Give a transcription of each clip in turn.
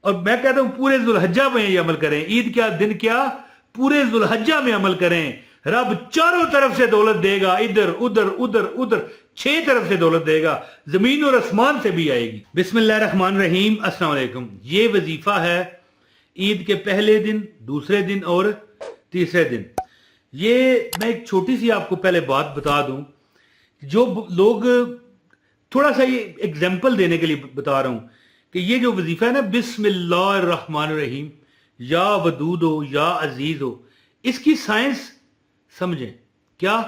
اور میں کہتا ہوں پورے ذوالحجہ میں یہ عمل کریں. عید کیا دن کیا پورے ذوالحجہ میں عمل کریں. رب چاروں طرف سے دولت دے گا, ادھر ادھر ادھر ادھر 6 طرف سے دولت دے گا, زمین اور آسمان سے بھی آئے گی. بسم اللہ الرحمن الرحیم. السلام علیکم. یہ وظیفہ ہے عید کے پہلے دن, دوسرے دن اور تیسرے دن. یہ میں ایک چھوٹی سی آپ کو پہلے بات بتا دوں, جو لوگ تھوڑا سا یہ ایگزامپل دینے کے لیے بتا رہا ہوں کہ یہ جو وظیفہ ہے نا, بسم اللہ الرحمن الرحیم, یا ودود ہو یا عزیز ہو, اس کی سائنس سمجھیں. کیا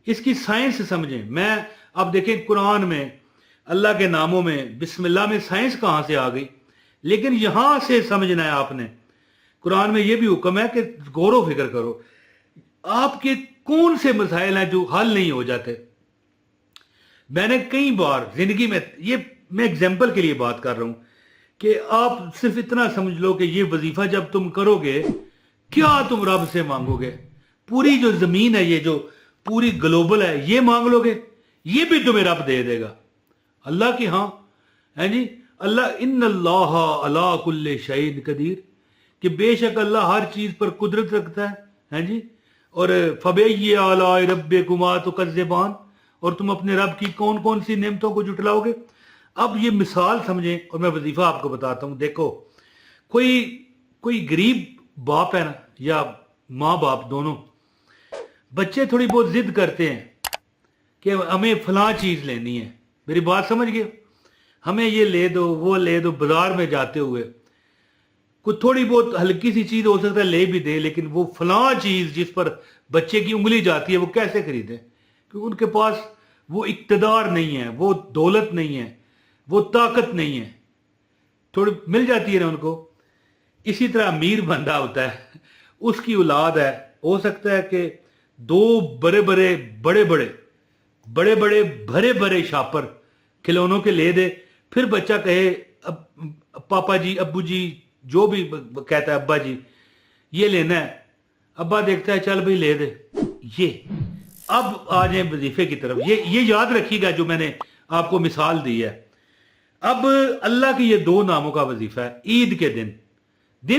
اس کی سائنس سمجھیں. میں اب دیکھیں قرآن میں اللہ کے ناموں میں بسم اللہ میں سائنس کہاں سے آ گئی, لیکن یہاں سے سمجھنا ہے آپ نے. قرآن میں یہ بھی حکم ہے کہ غور و فکر کرو. آپ کے کون سے مسائل ہیں جو حل نہیں ہو جاتے. میں نے کئی بار زندگی میں, یہ میں ایگزامپل کے لیے بات کر رہا ہوں کہ آپ صرف اتنا سمجھ لو کہ یہ وظیفہ جب تم کرو گے, کیا تم رب سے مانگو گے, پوری جو زمین ہے, یہ جو پوری گلوبل ہے, یہ مانگ لو گے, یہ بھی تمہیں رب دے دے گا. اللہ کی ہاں ہے جی, اللہ ان اللہ علی کل شیء قدیر, کہ بے شک اللہ ہر چیز پر قدرت رکھتا ہے جی. اور فبئی آلاء ربکما تکذبان, اور تم اپنے رب کی کون کون سی نعمتوں کو جھٹلاؤ گے. اب یہ مثال سمجھیں اور میں وظیفہ آپ کو بتاتا ہوں. دیکھو کوئی غریب باپ ہے نا, یا ماں باپ دونوں, بچے تھوڑی بہت ضد کرتے ہیں کہ ہمیں فلاں چیز لینی ہے. میری بات سمجھ گئے, ہمیں یہ لے دو وہ لے دو. بازار میں جاتے ہوئے کوئی تھوڑی بہت ہلکی سی چیز ہو سکتا ہے لے بھی دے, لیکن وہ فلاں چیز جس پر بچے کی انگلی جاتی ہے وہ کیسے خریدیں, کیونکہ ان کے پاس وہ اقتدار نہیں ہے, وہ دولت نہیں ہے, وہ طاقت نہیں ہے. تھوڑی مل جاتی ہے نا ان کو. اسی طرح امیر بندہ ہوتا ہے, اس کی اولاد ہے, ہو سکتا ہے کہ 2 بڑے بڑے شاپر کھلونوں کے لے دے, پھر بچہ کہے پاپا جی ابو جی جو بھی کہتا ہے ابا جی یہ لینا ہے, ابا دیکھتا ہے چل بھائی لے دے. یہ اب آ جائیں وظیفے کی طرف. یہ یاد رکھیے گا جو میں نے آپ کو مثال دی ہے. اب اللہ کی یہ 2 ناموں کا وظیفہ ہے. عید کے دن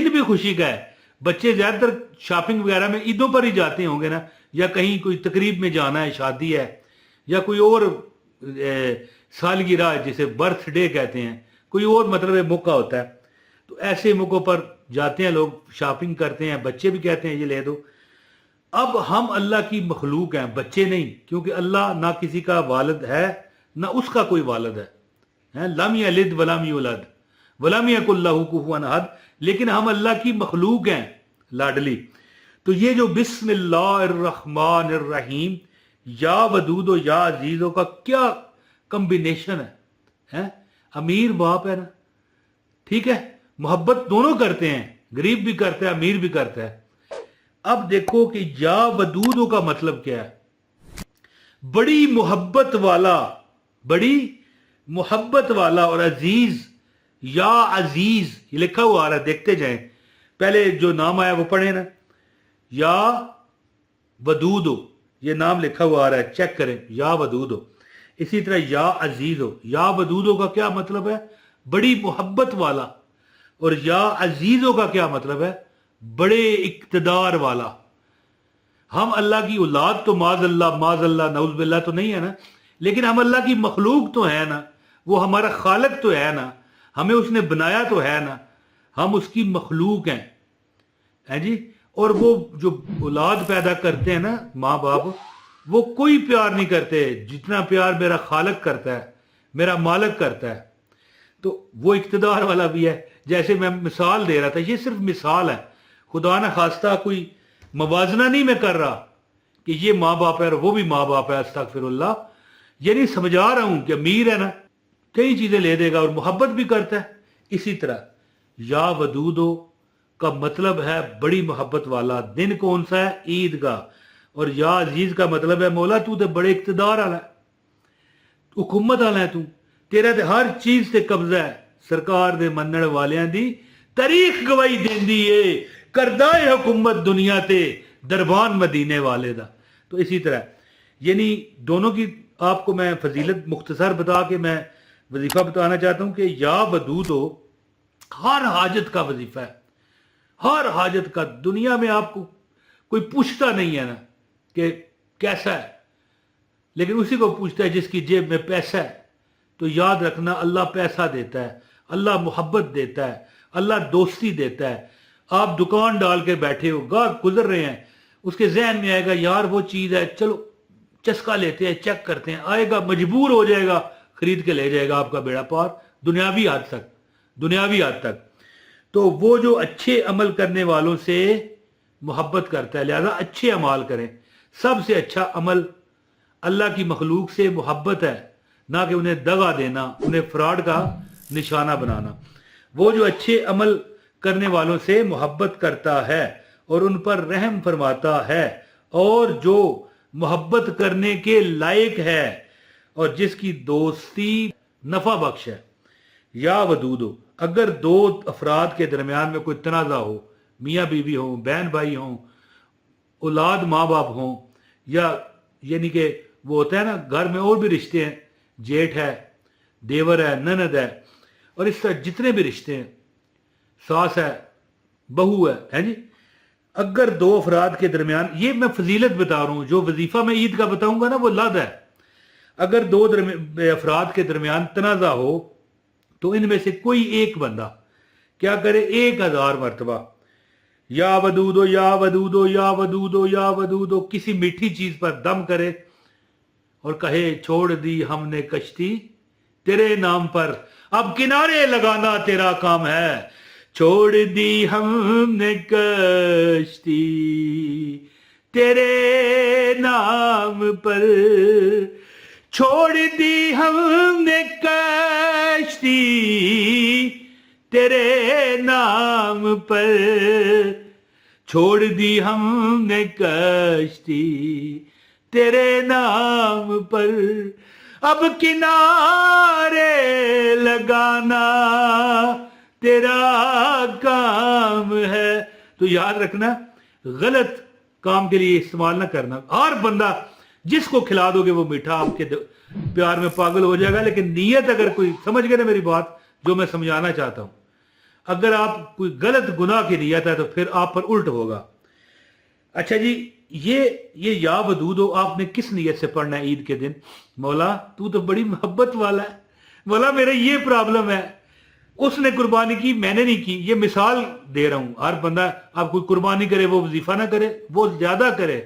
بھی خوشی کا ہے. بچے زیادہ تر شاپنگ وغیرہ میں عیدوں پر ہی جاتے ہوں گے نا, یا کہیں کوئی تقریب میں جانا ہے, شادی ہے, یا کوئی اور سالگرہ جسے برتھ ڈے کہتے ہیں, کوئی اور مطلب موقع ہوتا ہے, تو ایسے موقعوں پر جاتے ہیں لوگ, شاپنگ کرتے ہیں. بچے بھی کہتے ہیں یہ لے دو. اب ہم اللہ کی مخلوق ہیں, بچے نہیں, کیونکہ اللہ نہ کسی کا والد ہے نہ اس کا کوئی والد ہے. لم یلد ولم یولد ولم یکن لہ کفوا احد, لیکن ہم اللہ کی مخلوق ہیں لاڈلی. تو یہ جو بسم اللہ الرحمن الرحیم, یا ودود و یا عزیزوں کا کیا کمبینیشن ہے. امیر باپ ہے نا, ٹھیک ہے, محبت دونوں کرتے ہیں, غریب بھی کرتا ہے امیر بھی کرتا ہے. اب دیکھو کہ یا ودودوں کا مطلب کیا ہے. بڑی محبت والا اور عزیز, یا عزیز یہ لکھا ہوا آ رہا ہے, دیکھتے جائیں. پہلے جو نام آیا وہ پڑھیں نا, یا ودود ہو, یہ نام لکھا ہوا آ رہا ہے, چیک کریں, یا ودود ہو. اسی طرح یا عزیز ہو, یا ودود ہو کا کیا مطلب ہے, بڑی محبت والا. اور یا عزیزوں کا کیا مطلب ہے, بڑے اقتدار والا. ہم اللہ کی اولاد تو معاذ اللہ نعوذ باللہ تو نہیں ہے نا, لیکن ہم اللہ کی مخلوق تو ہے نا, وہ ہمارا خالق تو ہے نا, ہمیں اس نے بنایا تو ہے نا, ہم اس کی مخلوق ہیں جی. اور وہ جو اولاد پیدا کرتے ہیں نا ماں باپ, وہ کوئی پیار نہیں کرتے جتنا پیار میرا خالق کرتا ہے, میرا مالک کرتا ہے. تو وہ اقتدار والا بھی ہے. جیسے میں مثال دے رہا تھا, یہ صرف مثال ہے, خدا نہ خواستہ کوئی موازنہ نہیں میں کر رہا کہ یہ ماں باپ ہے اور وہ بھی ماں باپ ہے, استغفر اللہ. یعنی سمجھا رہا ہوں کہ امیر ہے نا, کئی چیزیں لے دے گا اور محبت بھی کرتا ہے. اسی طرح یا ودودو کا مطلب ہے بڑی محبت والا. دن کون سا ہے, عید کا. اور یا عزیز کا مطلب ہے مولا تو تے بڑے اقتدار والا ہے, حکومت والا ہے, تو تیرا تے ہر چیز تے قبضہ ہے. سرکار دے منن والیاں دی تاریخ گواہی دیندی ہے, کردہ حکومت دنیا تے دربان مدینے والے دا. تو اسی طرح یعنی دونوں کی آپ کو میں فضیلت مختصر بتا کے میں وظیفہ بتانا چاہتا ہوں کہ یا ودود ہو हर हाजत का वजीफा है, हर हाजत का। दुनिया में आपको कोई पूछता नहीं है ना कि कैसा है, लेकिन उसी को पूछता है जिसकी जेब में पैसा है। तो याद रखना, अल्लाह पैसा देता है, अल्लाह मोहब्बत देता है, अल्लाह दोस्ती देता है। आप दुकान डाल के बैठे हो, गाहक गुजर रहे हैं, उसके जहन में आएगा यार वो चीज़ है, चलो चस्का लेते हैं, चेक करते हैं, आएगा, मजबूर हो जाएगा, खरीद के ले जाएगा, आपका बेड़ा पार, दुनियावी हद तक, दुनियावी हद तक। तो वो जो अच्छे अमल करने वालों से मोहब्बत करता है, लिहाजा अच्छे अमाल करें। सबसे अच्छा अमल अल्लाह की मखलूक से मोहब्बत है, ना कि उन्हें दगा देना, उन्हें फ्रॉड का निशाना बनाना। वो जो अच्छे अमल करने वालों से मोहब्बत करता है और उन पर रहम फरमाता है, और जो मोहब्बत करने के लायक है और जिसकी दोस्ती नफा बख्श है। या वदूदो, अगर दो अफराद के दरमियान में कोई तनाज़ा हो, मियाँ बीवी हो, बहन भाई हो, औलाद माँ बाप हो, या यानी कि वो होता है ना घर में और भी रिश्ते हैं, जेठ है, देवर है, ननद है, और इस तरह जितने भी रिश्ते हैं, सास है, बहू है जी। अगर दो अफराद के दरमियान, ये मैं फजीलत बता रहा हूं, जो वजीफा मैं ईद का बताऊंगा ना वो लद है। अगर दो अफराद के दरमियान तनाज़ा हो तो इनमें से कोई एक बंदा क्या करे, 1000 मरतबा या वदूदो या वदूदो या वदूदो या वदूदो किसी मीठी चीज पर दम करे और कहे छोड़ दी हमने कश्ती तेरे नाम पर, अब किनारे लगाना तेरा काम है। छोड़ दी हमने कश्ती तेरे नाम पर, छोड़ दी हमने कश्ती तेरे नाम पर, छोड़ दी हमने कश्ती तेरे नाम पर, अब किनारे लगाना तेरा काम है। तो याद रखना, गलत काम के लिए इस्तेमाल ना करना। हर बंदा जिसको खिला दोगे वो मीठा आपके प्यार में पागल हो जाएगा, लेकिन नीयत अगर कोई, समझ गए ना मेरी बात जो मैं समझाना चाहता हूं, अगर आप कोई गलत गुनाह की नीयत है तो फिर आप पर उल्ट होगा। अच्छा जी, ये या वदूदो आपने किस नीयत से पढ़ना है ईद के दिन? मौला तू तो बड़ी मोहब्बत वाला है, मौला मेरा ये प्रॉब्लम है, उसने कुर्बानी की मैंने नहीं की। ये मिसाल दे रहा हूं, हर बंदा आप कोई कुर्बानी करे वो वजीफा ना करे, वो ज्यादा करे,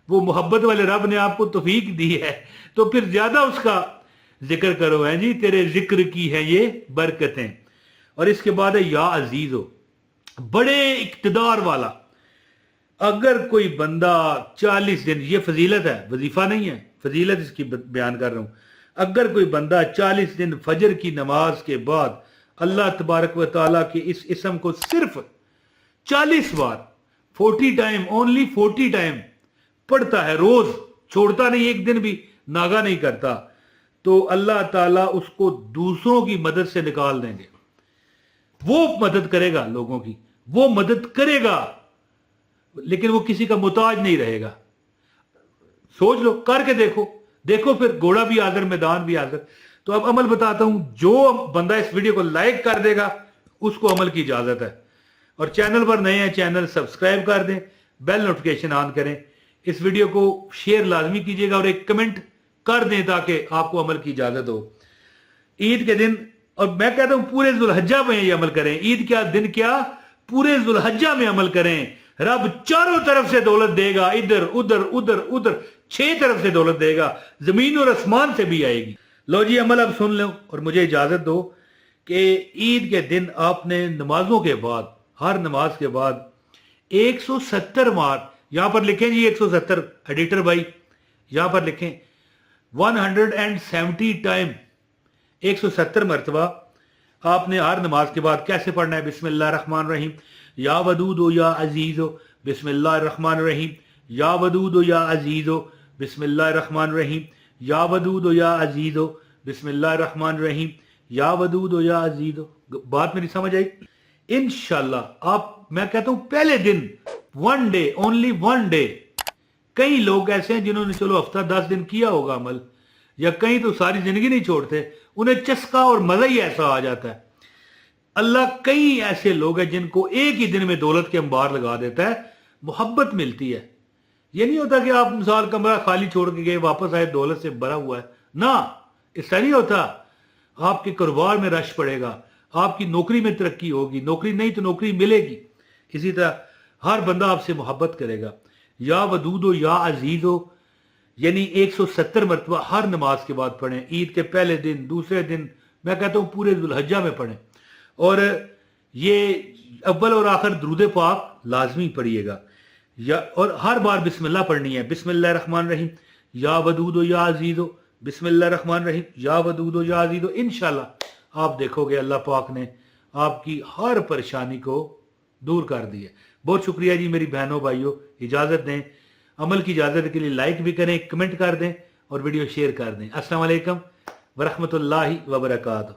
वो मोहब्बत वाले रब ने आपको तौफीक दी है तो फिर ज्यादा उसका जिक्र करो, है जी, तेरे जिक्र की है ये बरकतें। और इसके बाद है या अजीज हो, बड़े इक्तदार वाला। अगर कोई बंदा 40 दिन, ये फजीलत है, वजीफा नहीं है, फजीलत इसकी बयान कर रहा हूं। अगर कोई बंदा 40 दिन फजर की नमाज के बाद अल्लाह तबारक व तआला के इस इसम को सिर्फ 40 बार, 40 टाइम, ओनली 40 टाइम पढ़ता है, रोज छोड़ता नहीं, एक दिन भी नागा नहीं करता, तो अल्लाह ताला उसको दूसरों की मदद से निकाल देंगे। वो मदद करेगा लोगों की, वो मदद करेगा, लेकिन वो किसी का मुताज नहीं रहेगा। सोच लो, करके देखो, देखो फिर घोड़ा भी हाजिर, मैदान भी हाजिर। तो अब अमल बताता हूं, जो बंदा इस वीडियो को लाइक कर देगा उसको अमल की इजाजत है। और चैनल पर नए हैं, चैनल सब्सक्राइब कर दें, बेल नोटिफिकेशन ऑन करें, इस वीडियो को शेयर लाजमी कीजिएगा और एक कमेंट कर दें ताकि आपको अमल की इजाजत हो। ईद के दिन, और मैं कहता हूं पूरे जुल्हज्जा में ये अमल करें। ईद क्या दिन, क्या पूरे जुल्हज्जा में अमल करें। रब चारों तरफ से दौलत देगा, इधर उधर उधर उधर, 6 तरफ से दौलत देगा, जमीन और आसमान से भी आएगी। लो जी, अमल अब सुन लो और मुझे इजाजत दो कि ईद के दिन आपने नमाजों के बाद, हर नमाज के बाद 170 बार, यहां पर लिखें जी 170, एडिटर भाई यहां पर लिखें 170 टाइम, 170 मरतबा आपने हर नमाज के बाद कैसे पढ़ना है? बिस्मिल्लाह रहमान रहीम, या वदूदो या अजीजो, बिस्मिल्लाह रहमान रहीम, या वदूदो या अजीजो, बिस्मिल्लाह रहमान रहीम, या वदूदो या अजीजो, बिस्मिल्लाह रहमान रहीम, या वदूदो या अजीजो। बात मेरी समझ आई? इंशाल्लाह आप, मैं कहता हूं पहले दिन, 1 डे, ओनली 1 डे। कई लोग ऐसे हैं जिन्होंने चलो हफ्ता 10 दिन किया होगा अमल, या कहीं तो सारी जिंदगी नहीं छोड़ते, उन्हें चस्का और मजा ही ऐसा आ जाता है। अल्लाह कई ऐसे लोग हैं जिनको एक ही दिन में दौलत के अंबार लगा देता है, मोहब्बत मिलती है। ये नहीं होता कि आप मिसाल कमरा खाली छोड़ के गए, वापस आए दौलत से भरा हुआ है, ना, ऐसा नहीं होता। आपके कारोबार में रश पड़ेगा, आपकी नौकरी में तरक्की होगी, नौकरी नहीं तो नौकरी मिलेगी। इसी तरह हर बंदा आपसे मोहब्बत करेगा। या वदूदो या अजीजो, यानी 170 मरतबा हर नमाज के बाद पढ़ें, ईद के पहले दिन, दूसरे दिन, मैं कहता हूं पूरे दुल्हज्जा में पढ़ें। और ये अव्वल और आखिर दुरूद पाक लाजमी पढ़िएगा, या और हर बार बिस्मिल्लाह पढ़नी है। बिस्मिल्लाह रहमान रहीम या वदूदो या अजीजो, बिस्मिल्लाह रहमान रहीम या वदूदो या अजीजो। इंशाल्लाह आप देखोगे अल्लाह पाक ने आपकी हर परेशानी को दूर कर दी है। बहुत शुक्रिया जी मेरी बहनों भाइयों, इजाजत दें। अमल की इजाजत के लिए लाइक भी करें, कमेंट कर दें और वीडियो शेयर कर दें। अस्सलाम वालेकुम व रहमतुल्लाहि व बरकातहू।